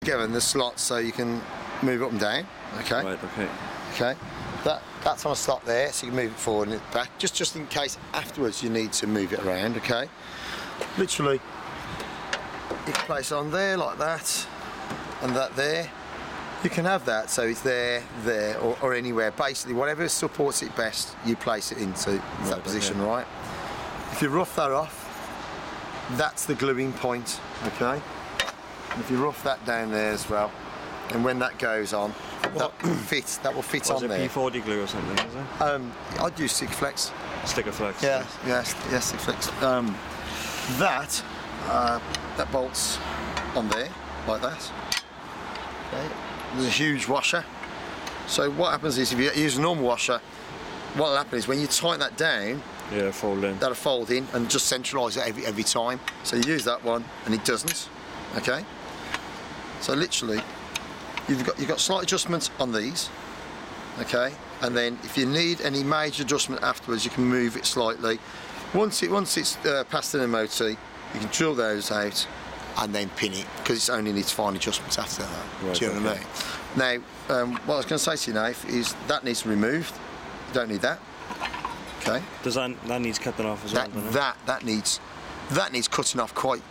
together and the slots so you can move up and down. Okay. Right. Okay. Okay. That's on a slot there, so you can move it forward and back, just in case afterwards you need to move it around. Okay. Literally, you can place it on there like that, and that there. You can have that, so it's there, or anywhere. Basically, whatever supports it best, you place it into that position, right? If you rough that off, that's the gluing point, okay? And if you rough that down there as well, and when that goes on, that will fit on there. P40 glue or something, is it? I'd use Sikaflex. Sikaflex. Yeah, yes, Sikaflex. That bolts on there, like that. Okay. There's a huge washer. So what happens is, if you use a normal washer, what will happen is when you tighten that down, yeah, fold in. That'll fold in and just centralise it every time. So you use that one and it doesn't. Okay. So literally, you've got slight adjustments on these. Okay. And then if you need any major adjustment afterwards, you can move it slightly. Once it's past an MOT, you can drill those out and then pin it, because it only needs fine adjustments after that. Right, do you know what I mean? Now, what I was going to say to you, Nath, is that needs removed. You don't need that. Okay. Does that needs cutting off as well? That needs cutting off quite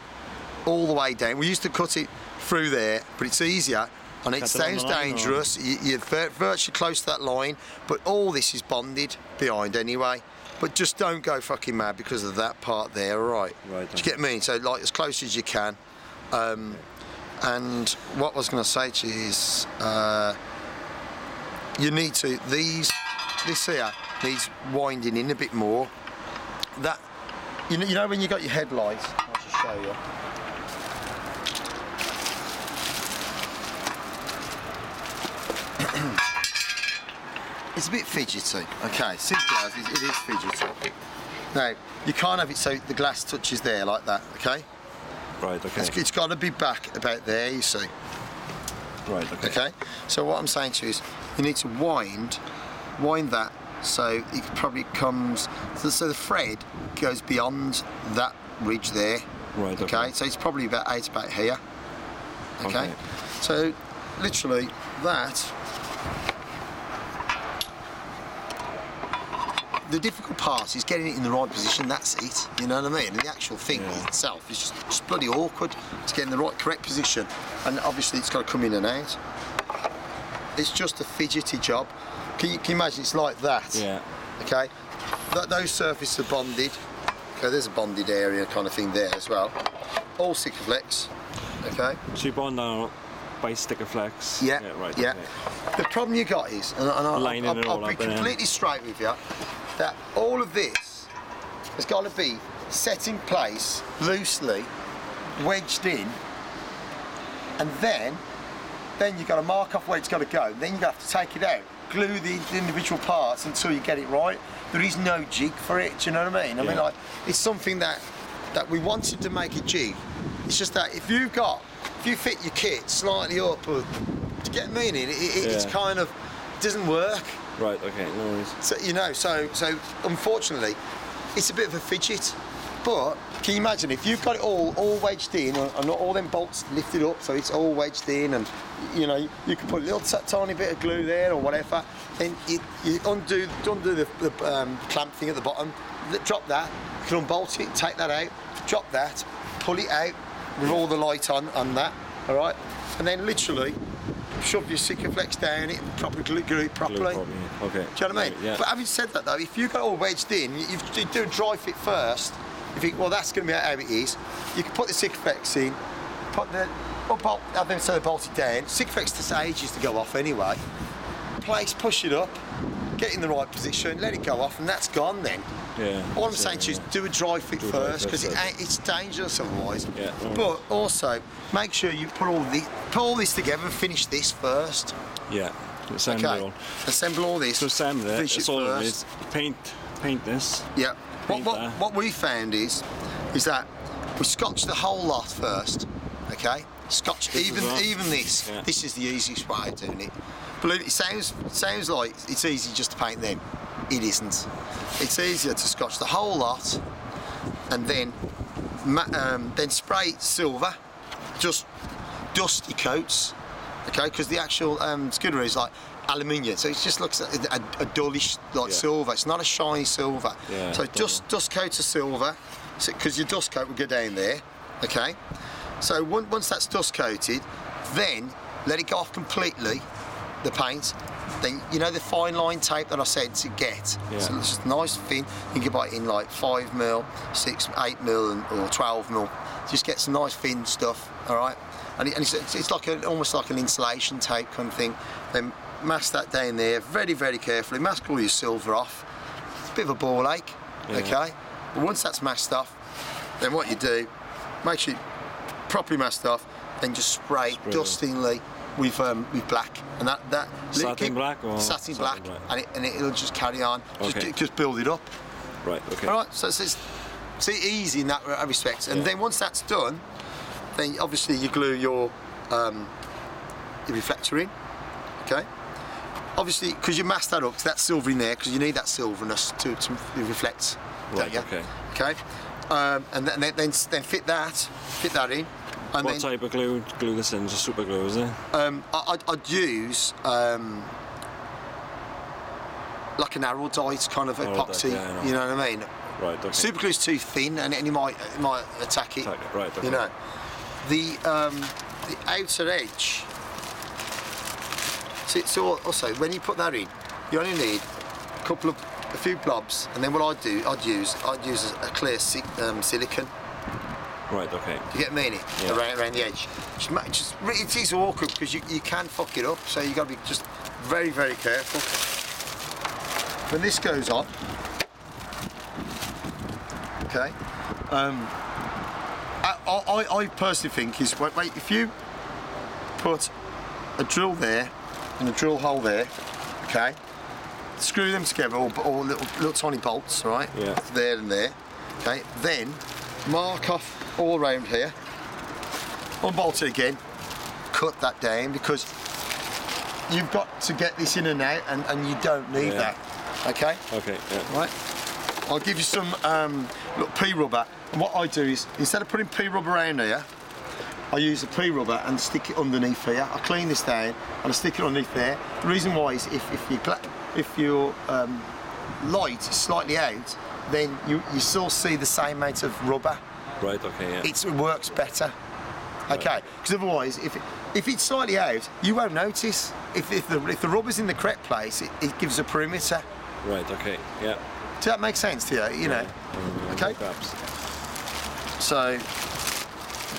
all the way down. We used to cut it through there, but it's easier. And it sounds dangerous. You're virtually close to that line, but all this is bonded behind anyway. But just don't go fucking mad because of that part there, all right? Right. Do you get me? So like as close as you can. And what I was going to say to you is, you need to, this here needs winding in a bit more. That, you know when you got your headlights, I'll just show you. It's a bit fidgety, okay, simple as it is fidgety. Now, you can't have it so the glass touches there like that, okay? Right, okay. It's got to be back about there, you see. Right, okay. Okay? So what I'm saying to you is, you need to wind that so it probably comes, so the thread goes beyond that ridge there. Right, okay. So it's probably about here. Okay? So, literally, that, the difficult part is getting it in the right position, that's it, you know what I mean? And the actual thing itself is just bloody awkward to get in the right, correct position, and obviously it's got to come in and out. It's just a fidgety job. Can you imagine it's like that? Yeah. Okay? Those surfaces are bonded. Okay, there's a bonded area kind of thing there as well. All Sikaflex, okay? So you bond down by Sikaflex? Yeah, right. yeah. Okay. The problem you got is, and I'll be completely straight with you, that all of this has got to be set in place loosely, wedged in, and then you've got to mark off where it's got to go. Then you have to take it out, glue the individual parts until you get it right. There is no jig for it. Do you know what I mean? I mean, like, it's something that we wanted to make a jig. It's just that if you fit your kit slightly up, do you get me? It's kind of doesn't work. Right, okay, no worries. So, you know, so unfortunately, it's a bit of a fidget. But can you imagine if you've got it all wedged in, and all them bolts lifted up, so it's all wedged in, and you know you can put a little tiny bit of glue there or whatever. Then you undo the clamp thing at the bottom, drop that. You can unbolt it, take that out, drop that, pull it out with all the light on that. All right, and then literally shove your Sikaflex down it and glue it properly. Okay. Do you know what I mean? Yeah. But having said that though, if you got it all wedged in, you do a dry fit first. You think, well, that's going to be how it is. You can put the Sikaflex in, have them so they bolt it down. Sikaflex takes ages to go off anyway. Push it up, get in the right position, let it go off, and that's gone then. Yeah. All I'm saying to you is do a dry fit first, because it's dangerous otherwise. Yeah. But also, make sure you put all this together and finish this first. Yeah. Assemble it all. Assemble all this. So assemble it. That's all it is. Paint this. Yeah. What we found is that we scotch the whole lot first. Okay. Scotch even this. Yeah. This is the easiest way of doing it. But it sounds like it's easy just to paint them. It isn't. It's easier to scotch the whole lot and then spray silver. Just dusty coats, okay, because the actual skidder is like aluminium, so it just looks like a dullish like silver. It's not a shiny silver. Yeah, so dust coats of silver, because your dust coat will go down there, okay. So once that's dust coated, then let it go off completely, the paint. Then you know the fine line tape that I said to get. Yeah. So it's just nice thin. You can buy it in like 5mm, 6, 8mm, or 12mm. Just get some nice thin stuff. All right, and it's like almost like an insulation tape kind of thing. Then mask that down there very, very carefully. Mask all your silver off. It's a bit of a ball ache, okay. But once that's masked off, then what you do, make sure you properly masked off, then just spray dustingly with black, and that satin black or satin black, and it'll just carry on. Just build it up. Right. Okay. All right. So it's easy in that respect. And then once that's done, then obviously you glue your reflector in. Okay. Obviously, because you mask that up, because that's silver in there, because you need that silverness to reflect. Right. Okay. Okay. And then fit that in. And what type of glue this in? Just super glue, is it? I'd use like an Araldite kind of epoxy. You know what I mean? Right. Okay. Super glue's too thin, and it might attack it. Right. Okay. You know, the outer edge. So also when you put that in, you only need a few blobs, and then what I'd use a clear silicone. Right, okay. Do you get me? Around the edge. It is awkward because you can fuck it up, so you've got to be just very, very careful. When this goes on, okay, I personally think is, wait, if you put a drill there and a drill hole there, okay, screw them together, or little tiny bolts, right? Yeah. There and there, okay, then mark off all around here, unbolt it again, cut that down, because you've got to get this in and out, and you don't need that, okay? Okay, yeah. Right, I'll give you some little P-rubber, and what I do is, instead of putting P-rubber around here, I use the P-rubber and stick it underneath here. I clean this down and I stick it underneath there. The reason why is if your light is slightly out, then you still see the same amount of rubber. Right, okay, yeah. It works better. Okay, because otherwise, if it's slightly out, you won't notice. If the rubber's in the correct place, it gives a perimeter. Right, okay, yeah. Does that make sense to you? You know? Okay. Perhaps. So,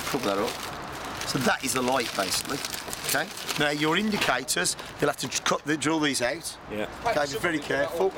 cover that up. So that is the light, basically. Okay. Now your indicators, you'll have to drill these out. Yeah. Okay, be very careful.